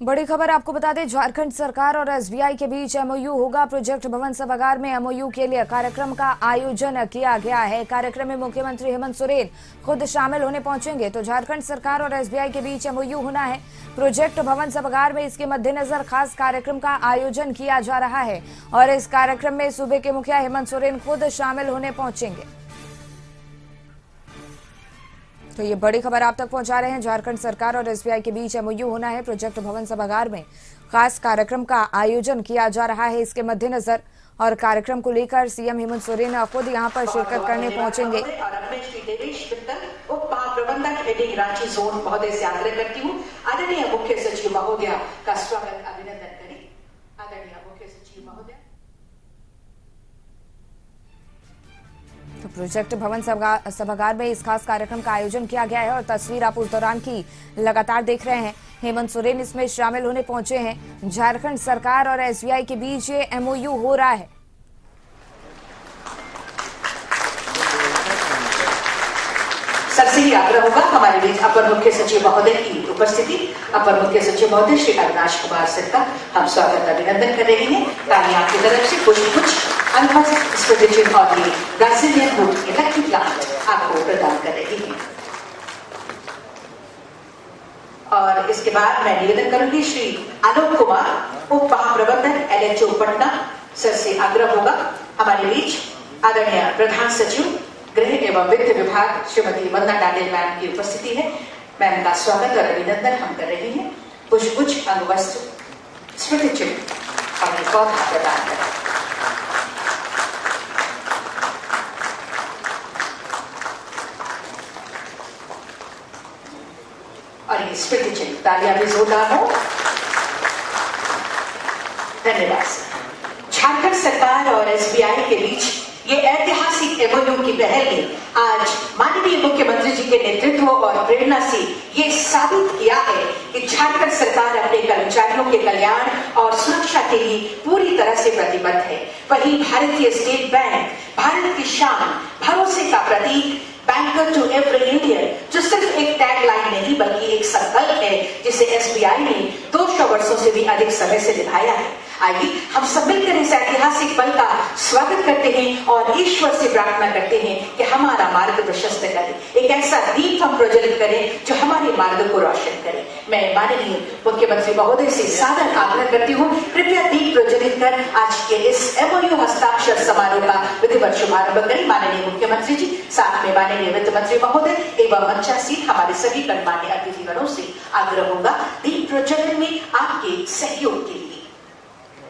बड़ी खबर आपको बता दें, झारखंड सरकार और एसबीआई के बीच एमओयू होगा। प्रोजेक्ट भवन सभागार में एमओयू के लिए कार्यक्रम का आयोजन किया गया है। कार्यक्रम में मुख्यमंत्री हेमंत सोरेन खुद शामिल होने पहुंचेंगे। तो झारखंड सरकार और एसबीआई के बीच एमओयू होना है। प्रोजेक्ट भवन सभागार में इसके मद्देनजर खास कार्यक्रम का आयोजन किया जा रहा है और इस कार्यक्रम में सूबे के मुखिया हेमंत सोरेन खुद शामिल होने पहुंचेंगे। तो ये बड़ी खबर आप तक पहुंचा रहे हैं। झारखंड सरकार और एसबीआई के बीच एमओयू होना है। प्रोजेक्ट भवन सभागार में खास कार्यक्रम का आयोजन किया जा रहा है इसके मद्देनजर, और कार्यक्रम को लेकर सीएम हेमंत सोरेन खुद यहां पर शिरकत करने पहुंचेंगे। और अपने श्री देवेश मित्तल उप महाप्रबंधक हेडिंग रांची जोन महोदय से आग्रह करती हूँ, आदरणीय मुख्य सचिव महोदय का स्वागत अभिनंदन करें। आदरणीय मुख्य सचिव महोदय। तो प्रोजेक्ट भवन सभागार में इस खास कार्यक्रम का आयोजन किया गया है और तस्वीर आप उस दौरान की लगातार देख रहे हैं। हेमंत सोरेन इसमें शामिल होने पहुंचे हैं। झारखंड सरकार और एसबीआई के बीच ये एमओयू हो रहा है। सबसे ही आग्रह होगा हमारे बीच अपर मुख्य सचिव महोदय की उपस्थिति। अपर मुख्य सचिव महोदय श्री अविनाश कुमार सिंह का हम स्वागत अभिनंदन कर रहे हैं। तालियां आपकी तरफ से कुछ अनहद स्मृति चिन्ह और ये ब्राजीलियन वुड के लकी प्लांट आपको प्रदान कर रही है। और इसके बाद मैं निवेदन करूंगी श्री आलोक कुमार उप महाप्रबंधक एलएचओ पटना सर से आग्रह होगा हमारे बीच आदरणीय प्रधान सचिव गृह एवं वित्त विभाग श्रीमती वंदना डाडेल मैम की उपस्थिति है। मैम का स्वागत और अभिनंदन हम कर रहे हैं। पुष्प अंगवस्त्र स्मृति चिन्ह और एक पौधा प्रदान करें। और ये स्मृति चिन्ह तालियां भी जोरदार हो। धन्यवाद सर। झारखंड सरकार और एसबीआई के बीच ये ऐतिहासिक एमओयू की पहल ने आज माननीय मुख्यमंत्री जी के नेतृत्व और प्रेरणा से ये साबित किया है कि झारखंड सरकार अपने कर्मचारियों के कल्याण और सुरक्षा के लिए पूरी तरह से प्रतिबद्ध है। वहीं भारतीय स्टेट बैंक भारत की शान, भरोसे का प्रतीक, बैंकर टू एवरी इंडियन, जो सिर्फ एक टैगलाइन नहीं बल्कि एक संकल्प है जिसे एसबीआई ने 200 वर्षों से भी अधिक समय से निभाया है। आइए हम सब मिलकर इस ऐतिहासिक पल का स्वागत करते हैं और ईश्वर से प्रार्थना करते हैं कि हमारा मार्ग प्रशस्त करे, एक ऐसा दीप हम प्रज्वलित करें जो हमारे मार्ग को रोशन करे। मैं माननीय मुख्यमंत्री महोदय से सादर आग्रह करती हूँ, कृपया दीप प्रज्वलित कर आज के इस एमओयू हस्ताक्षर समारोह का विधिवत शुभारंभ करें। माननीय मुख्यमंत्री जी, साथ में माननीय वित्त मंत्री महोदय एवं मंचासीन हमारे सभी गणमान्य अतिथिगणों से आग्रह होगा दीप प्रज्वलन में आपके सहयोग के लिए।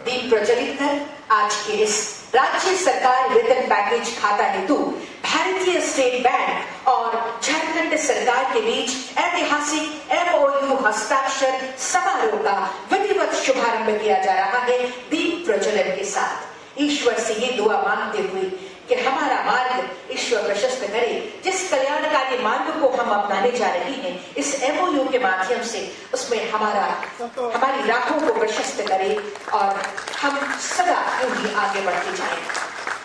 दीप प्रज्वलित कर आज के इस राज्य सरकार वेतन पैकेज खाता हेतु भारतीय स्टेट बैंक और झारखंड सरकार के बीच ऐतिहासिक एमओयू हस्ताक्षर समारोह का विधिवत शुभारंभ किया जा रहा है। दीप प्रज्वलन के साथ ईश्वर से ये दुआ मांगते हुए कि हमारा मार्ग ईश्वर प्रशस्त करे। जिस कल्याणकारी मार्ग को हम अपनाने जा रहे हैं इस एमओयू के माध्यम से, उसमें हमारी राहों को प्रशस्त करे और हम सदा यूं ही आगे बढ़ते जाएं।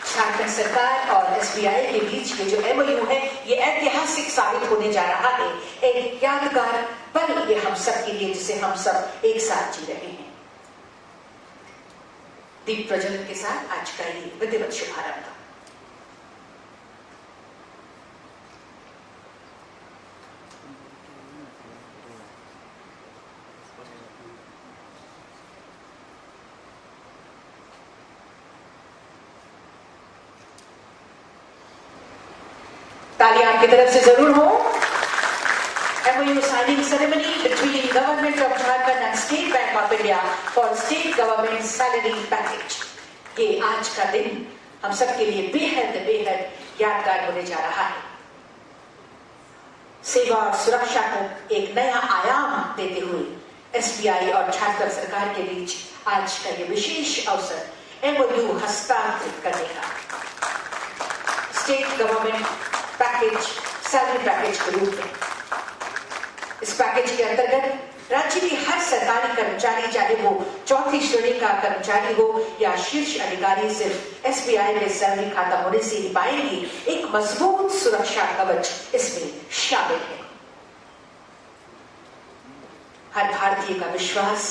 झारखंड सरकार और एसबीआई के बीच ये जो एमओयू है ये ऐतिहासिक साबित होने जा रहा है। एक यादगार पल ये हम सब के लिए, जिसे हम सब एक साथ जी रहे हैं। दीप प्रज्वलन के साथ आज का ये विधिवत शुभारंभ। तालियां आपकी तरफ से जरूर हो। MOU signing ceremony between Government of Jharkhand and State Bank of India for State Government Salary Package। ये आज का दिन हम सबके लिए बेहद यादगार होने जा रहा है। सेवा और सुरक्षा को एक नया आयाम देते हुए एसबीआई और झारखंड सरकार के बीच आज का ये विशेष अवसर MOU हस्तांतरित करने का। State government package, salary package के रूप में इस पैकेज के अंतर्गत राज्य के हर सरकारी कर्मचारी, चाहे वो चौथी श्रेणी का कर्मचारी हो या शीर्ष अधिकारी, सिर्फ एसबीआई में सैलरी खाता होने से ही पाएंगे। एक मजबूत सुरक्षा कवच इसमें शामिल है। हर भारतीय का विश्वास,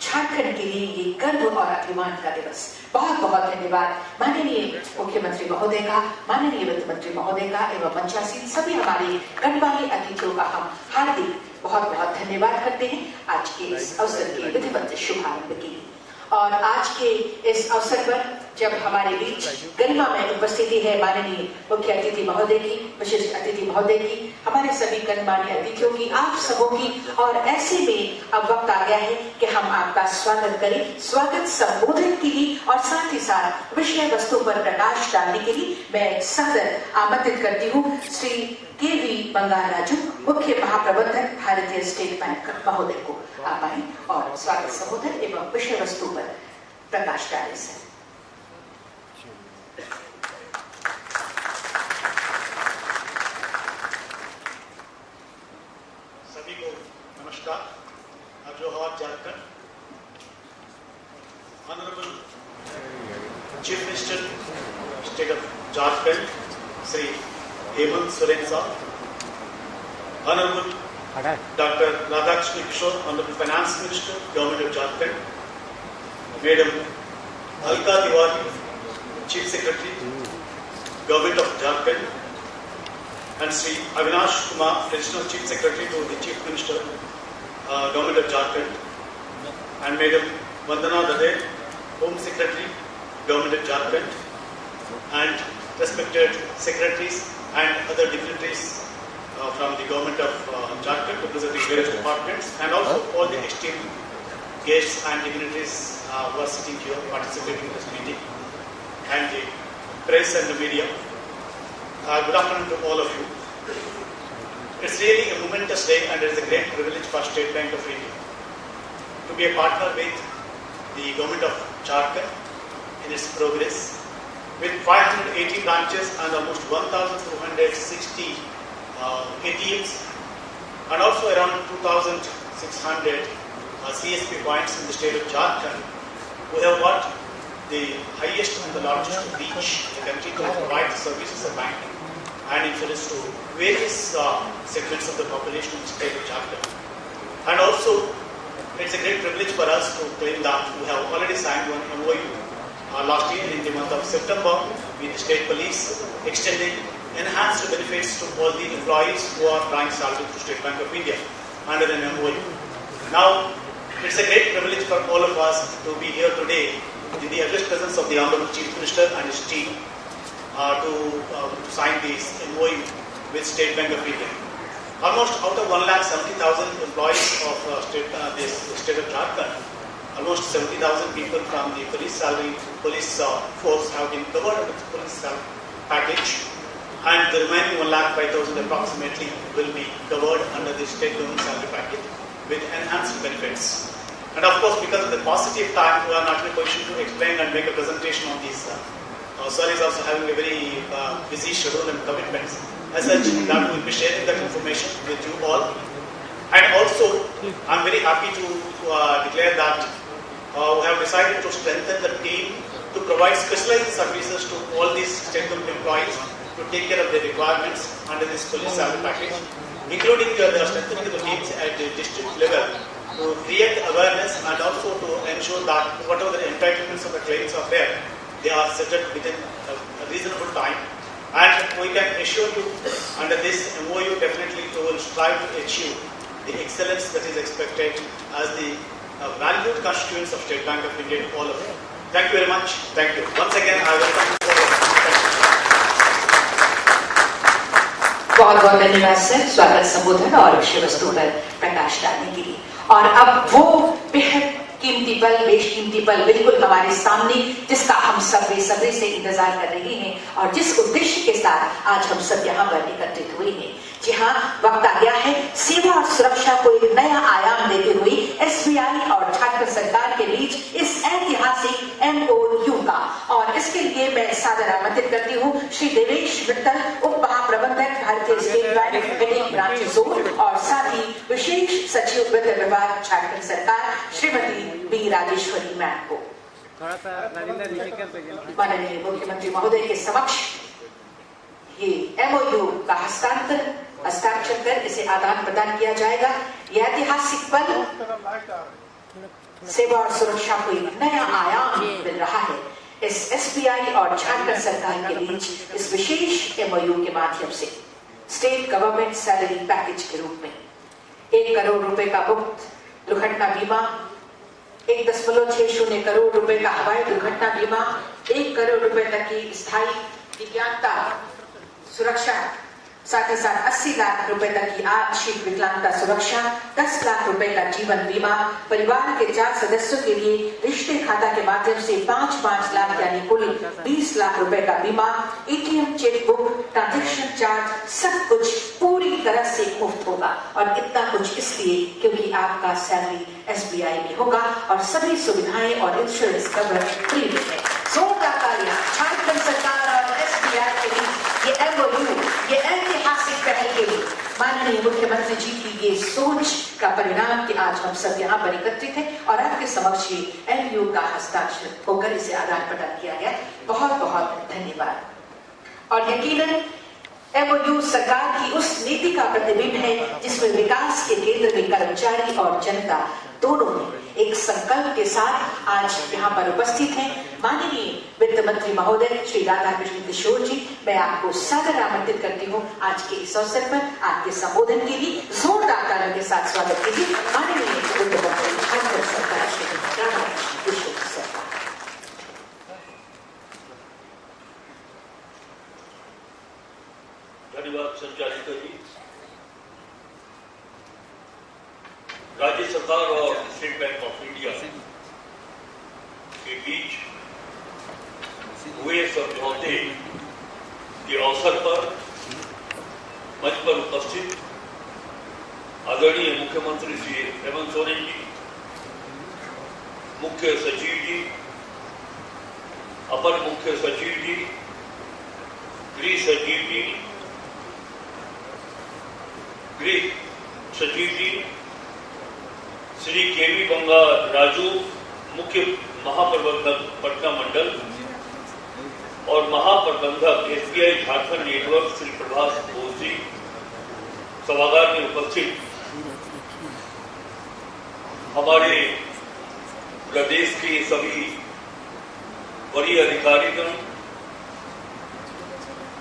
झारखंड के लिए ये गर्व और अभिमान का दिवस। बहुत बहुत धन्यवाद माननीय मुख्यमंत्री महोदय का, माननीय वित्त मंत्री महोदय का एवं मंचासीन सभी हमारे गणमान्य अतिथियों का हम हार्दिक बहुत बहुत धन्यवाद करते हैं आज के इस अवसर के विधिवत शुभारंभ के लिए। और आज के इस अवसर पर जब हमारे बीच गरिमा में उपस्थिति है माननीय मुख्य अतिथि महोदय की, विशिष्ट अतिथि महोदय की, हमारे सभी गणमान्य अतिथियों की, आप सबों की, और ऐसे में अब वक्त आ गया है कि हम आपका स्वागत करें। स्वागत संबोधन के लिए और साथ ही साथ विषय वस्तु पर प्रकाश डालने के लिए मैं सादर आमंत्रित करती हूँ श्री के.वी. बंगाराजू, मुख्य महाप्रबंधक भारतीय स्टेट बैंक महोदय को। आप आए और स्वागत संबोधन एवं विषय वस्तु पर प्रकाश डालें सर। सभी को नमस्कार। जोहार Jharkhand. Honourable chief minister state of Jharkhand Shri Hemant Soren साहब, honourable Dr. Radhakrishnan Kishore, Honorable Finance Minister, Government of Jharkhand, Madam Alka Tiwari, Chief Secretary, Government of Jharkhand, and Sri Avinash Kumar, Additional Chief Secretary to the Chief Minister, Government of Jharkhand, and Madam Vandana Dade, Home Secretary, Government of Jharkhand, and respected secretaries and other dignitaries from the government of Jharkhand representing various departments, and also all the esteemed guests and dignitaries who are sitting here participating in this meeting, and the press and the media. Good afternoon to all of you. It's really a momentous day and it is a great privilege for State Bank of India to be a partner with the government of Jharkhand in its progress. With 580 branches and almost 1,260 ATMs, and also around 2,600 CSP points in the state of Jharkhand, we have got the highest and the largest reach in the country to provide the services of banking and insurance to various segments of the population in the state of Jharkhand. And also, it's a great privilege for us to claim that we have already signed one MOU last year in the month of September with the state police, extending enhanced benefits to all the employees who are drawing salary through State Bank of India under an MOU. Now, it's a great privilege for all of us to be here today in the august presence of the Honorable Chief Minister and his team to sign this MOU with State Bank of India. Almost out of 1,70,000 employees of the state of Jharkhand, almost 70,000 people from the police force have been covered with the police package, and the remaining 1,05,000 approximately will be covered under the state government salary package with enhanced benefits. And of course, because of the paucity of time, we are not in a position to explain and make a presentation on these. Sir is also having a very busy schedule and commitments. As such, that we will be sharing that information with you all. And also, I am very happy to declare that we have decided to strengthen the team to provide specialized services to all these state government employees to take care of their requirements under this police salary package, including the strengthening of the teams at the district level to create awareness and also to ensure that whatever the entitlements of the claims are there, they are settled within a reasonable time. And we can assure you under this MOU definitely we will strive to achieve the excellence that is expected as the valued constituents of State Bank of India to all of you. Thank you very much. Thank you. Once again, I welcome you all. बहुत बहुत धन्यवाद sir स्वागत संबोधन और विषय वस्तु पर प्रकाश डालने के लिए। और अब वो बेहद कीमती पल, बेशकीमती पल बिल्कुल हमारे सामने, जिसका हम सब बेसब्री से इंतजार कर रहे हैं और जिस उद्देश्य के साथ आज हम सब यहाँ पर एकत्रित हुए हैं। जी हाँ, वक्त आ गया है सेवा और सुरक्षा को एक नया आयाम देते हुए एसबीआई और झारखंड सरकार के बीच इस ऐतिहासिक MOU का। और इसके लिए मैं सादर आमंत्रित करती हूँ श्री देवेश मित्तल, उप महाप्रबंधक भारतीय state bank heading branch zone, और साथ ही विशेष सचिव वित्त विभाग झारखंड सरकार श्रीमती बी राजेश्वरी मैम को। माननीय मुख्यमंत्री महोदय के समक्ष ये MOU का हस्तांतरण हस्ताक्षर कर इसे आदान प्रदान किया जाएगा। यह ऐतिहासिक पल सेवा और सुरक्षा को एक नया आयाम मिल रहा है। इस एसबीआई और झारखंड सरकार के बीच इस विशेष एमओयू के माध्यम से स्टेट गवर्नमेंट सैलरी पैकेज के रूप में 1 करोड़ रुपए का मुफ्त दुर्घटना बीमा, 1.60 करोड़ रुपए का हवाई दुर्घटना बीमा, 1 करोड़ रुपए तक की स्थायी दिव्यांगता सुरक्षा, साथ ही साथ 80 लाख रुपए तक की आंशिक विकलांगता सुरक्षा, 10 लाख रुपए का जीवन बीमा, परिवार के 4 सदस्यों के लिए रिश्ते खाता के माध्यम से 5-5 लाख यानी कुल 20 लाख रुपए का बीमा, एटीएम, चेकबुक, ट्रांजैक्शन चार्ज, सब कुछ पूरी तरह से मुफ्त होगा। और इतना कुछ इसलिए क्योंकि आपका सैलरी एसबीआई में होगा और सभी सुविधाएं और इंश्योरेंस कवर फ्री में है। जोरदार तालियां झारखंड सरकार और एसबीआई के बीच ये एमओयू, ये ऐतिहासिक पहल के लिए माननीय मुख्यमंत्री जी की ये सोच का परिणाम कि आज हम सब यहाँ पर एकत्रित हैं और आपके समक्ष ये एमओयू का हस्ताक्षर होकर इसे आदान प्रदान किया गया। बहुत बहुत धन्यवाद। और यकीनन एमओयू सरकार की उस नीति का प्रतिबिंब है जिसमें विकास के केंद्र में कर्मचारी और जनता दोनों ने एक संकल्प के साथ आज यहाँ पर उपस्थित हैं। माननीय वित्त मंत्री महोदय श्री राधाकृष्ण किशोर जी, मैं आपको सादर आमंत्रित करती हूँ आज के इस अवसर पर आपके संबोधन के लिए जोरदार तालियों के साथ स्वागत कीजिए माननीय वित्त मंत्री झारखंड सरकार श्री राधाकृष्ण किशोर सर। धन्यवाद संचालिका जी। राज्य सरकार और स्टेट बैंक ऑफ इंडिया के बीच हुए समझौते के अवसर पर मंच पर उपस्थित आदरणीय मुख्यमंत्री श्री हेमंत सोरेन जी, मुख्य सचिव जी, अपर मुख्य सचिव जी, गृह सचिव जी, गृह सचिव जी, श्री केवी बंगा राजू, मुख्य महाप्रबंधक पटना मंडल और महाप्रबंधक एसबीआई झारखंड नेटवर्क श्री प्रभास बोस जी, सभागार में उपस्थित हमारे प्रदेश के सभी वरीय अधिकारीगण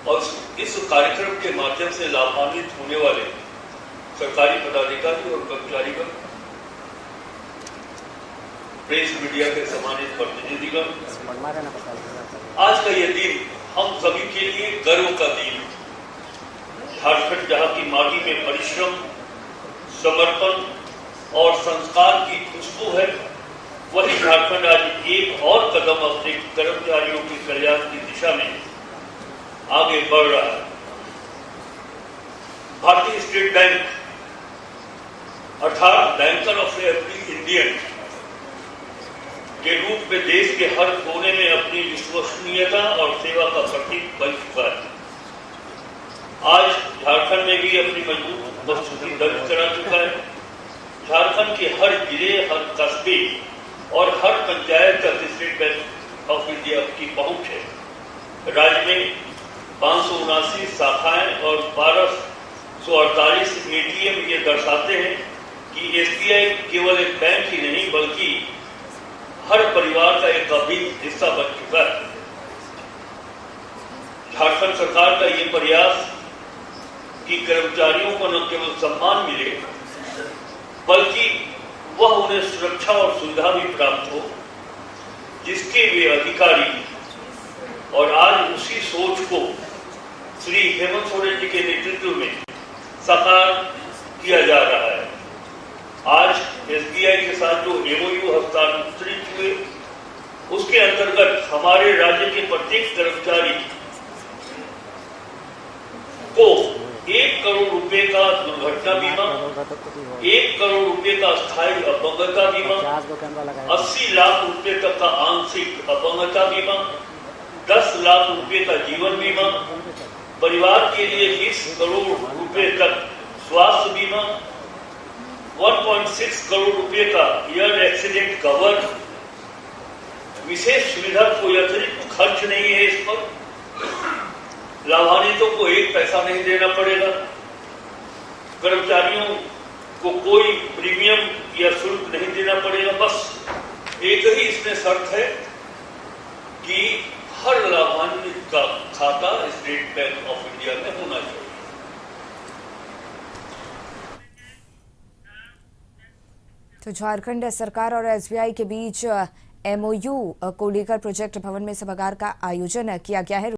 और इस कार्यक्रम के माध्यम से लाभान्वित होने वाले सरकारी पदाधिकारी और कर्मचारीगण, प्रेस मीडिया के सम्मानित प्रतिनिधिगण, आज का यह दिन हम सभी के लिए गर्व का दिन। झारखंड जहां की माटी में परिश्रम, समर्पण और संस्कार की खुशबू है, वही झारखंड आज एक और कदम अपने कर्मचारियों के कल्याण की दिशा में आगे बढ़ रहा है। भारतीय स्टेट बैंक अर्थात बैंकर ऑफ एवरी इंडियन के रूप में देश के हर कोने में अपनी विश्वसनीयता और सेवा का प्रतीक बन चुका है। आज झारखंड में भी अपनी मजबूत उपस्थिति दर्ज करा चुका है। झारखंड के हर जिले, हर कस्बे और हर पंचायत तक स्टेट बैंक ऑफ इंडिया की पहुंच है। राज्य में 579 शाखाएं और 1248 एटीएम ये दर्शाते हैं कि एसबीआई केवल एक बैंक ही नहीं बल्कि हर परिवार का एक अभिन्न हिस्सा बन चुका है। झारखंड सरकार का ये प्रयास कि कर्मचारियों को न केवल सम्मान मिले बल्कि वह उन्हें सुरक्षा और सुविधा भी प्राप्त हो जिसके वे अधिकारी, और आज उसी सोच को श्री हेमंत सोरेन जी के नेतृत्व में साकार किया जा रहा है। आज एसबीआई के साथ जो एमओयू हस्तांतरित हुए उसके अंतर्गत हमारे राज्य के प्रत्येक कर्मचारी को 1 करोड़ रुपए का दुर्घटना बीमा, 1 करोड़ रुपए का स्थायी अपंगता बीमा, 80 लाख रुपए तक का आंशिक अपंगता बीमा, 10 लाख रुपए का जीवन बीमा, परिवार के लिए 20 करोड़ रुपए तक स्वास्थ्य बीमा, 1.6 करोड़ रुपए का एयर एक्सीडेंट कवर, विशेष सुविधा कोई अतिरिक्त खर्च नहीं है इस पर, लाभान्वितों को 1 पैसा नहीं देना पड़ेगा, कर्मचारियों को कोई प्रीमियम या शुल्क नहीं देना पड़ेगा। बस एक ही इसमें शर्त है कि हर लाभान्वित का खाता स्टेट बैंक ऑफ इंडिया में होना चाहिए। तो झारखंड सरकार और एसबीआई के बीच एमओयू को लेकर प्रोजेक्ट भवन में सभागार का आयोजन किया गया है।